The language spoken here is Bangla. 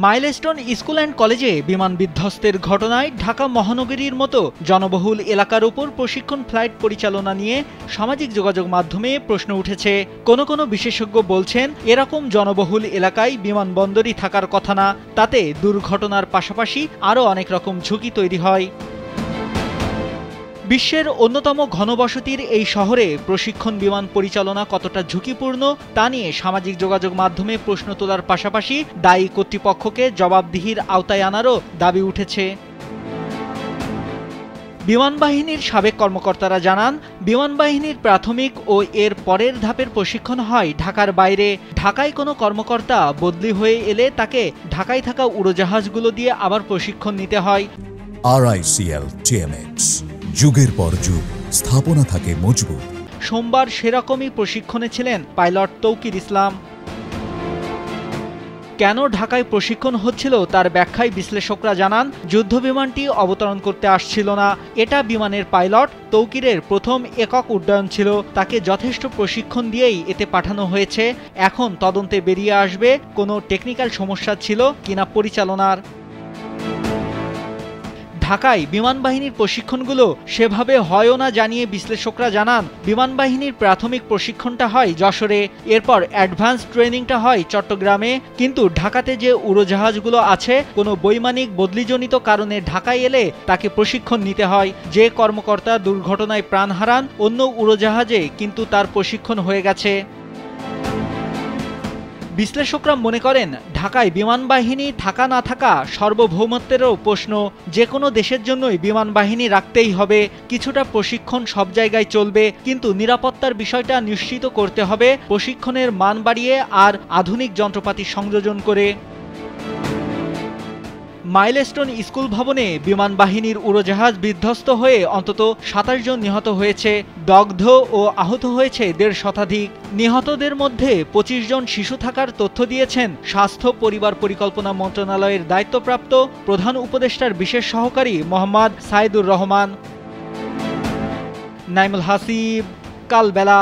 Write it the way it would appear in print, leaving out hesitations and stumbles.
মাইলস্টোন স্কুল অ্যান্ড কলেজে বিমান বিধ্বস্তের ঘটনায় ঢাকা মহানগরীর মতো জনবহুল এলাকার উপর প্রশিক্ষণ ফ্লাইট পরিচালনা নিয়ে সামাজিক যোগাযোগ মাধ্যমে প্রশ্ন উঠেছে। কোনো বিশেষজ্ঞ বলছেন, এরকম জনবহুল এলাকায় বিমানবন্দরই থাকার কথা না, তাতে দুর্ঘটনার পাশাপাশি আরও অনেক রকম ঝুঁকি তৈরি হয়। বিশ্বের অন্যতম ঘনবসতির এই শহরে প্রশিক্ষণ বিমান পরিচালনা কতটা ঝুঁকিপূর্ণ তা নিয়ে সামাজিক যোগাযোগ মাধ্যমে প্রশ্ন তোলার পাশাপাশি দায়ী কর্তৃপক্ষকে জবাবদিহির আওতায় আনারও দাবি উঠেছে। বিমানবাহিনীর সাবেক কর্মকর্তারা জানান, বিমানবাহিনীর প্রাথমিক ও এর পরের ধাপের প্রশিক্ষণ হয় ঢাকার বাইরে। ঢাকায় কোনো কর্মকর্তা বদলি হয়ে এলে তাকে ঢাকায় থাকা উড়োজাহাজগুলো দিয়ে আবার প্রশিক্ষণ নিতে হয়। RICL TMX, যুগের পর যুগ স্থাপনা থাকে মজবুত। সোমবার সেরকমই প্রশিক্ষণে ছিলেন পাইলট তৌকির ইসলাম। কেন ঢাকায় প্রশিক্ষণ হচ্ছিল তার ব্যাখ্যায় বিশ্লেষকরা জানান, যুদ্ধবিমানটি অবতরণ করতে আসছিল না, এটা বিমানের পাইলট তৌকিরের প্রথম একক উড্ডয়ন ছিল। তাকে যথেষ্ট প্রশিক্ষণ দিয়েই এতে পাঠানো হয়েছে। এখন তদন্তে বেরিয়ে আসবে কোনো টেকনিক্যাল সমস্যা ছিল কিনা পরিচালনার। ঢাকায় বিমানবাহিনীর প্রশিক্ষণগুলো সেভাবে হয়ও না জানিয়ে বিশ্লেষকরা জানান, বিমানবাহিনীর প্রাথমিক প্রশিক্ষণটা হয় যশোরে, এরপর অ্যাডভান্স ট্রেনিংটা হয় চট্টগ্রামে। কিন্তু ঢাকাতে যে উড়োজাহাজগুলো আছে, কোনো বৈমানিক বদলিজনিত কারণে ঢাকায় এলে তাকে প্রশিক্ষণ নিতে হয়। যে কর্মকর্তা দুর্ঘটনায় প্রাণ হারান অন্য উড়োজাহাজে, কিন্তু তার প্রশিক্ষণ হয়ে গেছে। বিশ্লেষকরা মনে করেন, ঢাকায় বিমানবাহিনী থাকা না থাকা সার্বভৌমত্বেরও প্রশ্ন। যে কোনো দেশের জন্যই বিমানবাহিনী রাখতেই হবে। কিছুটা প্রশিক্ষণ সব জায়গায় চলবে, কিন্তু নিরাপত্তার বিষয়টা নিশ্চিত করতে হবে প্রশিক্ষণের মান বাড়িয়ে আর আধুনিক যন্ত্রপাতি সংযোজন করে। মাইলস্টোন স্কুল ভবনে বিমানবাহিনীর উড়োজাহাজ বিধ্বস্ত হয়ে অন্তত ২৭ জন নিহত হয়েছে, দগ্ধ ও আহত হয়েছে ১৫০ শতাধিক। নিহতদের মধ্যে ২৫ জন শিশু থাকার তথ্য দিয়েছেন স্বাস্থ্য পরিবার পরিকল্পনা মন্ত্রণালয়ের দায়িত্বপ্রাপ্ত প্রধান উপদেষ্টার বিশেষ সহকারী মোহাম্মদ সাইদুর রহমান। নাইমুল হাসিব, কালবেলা।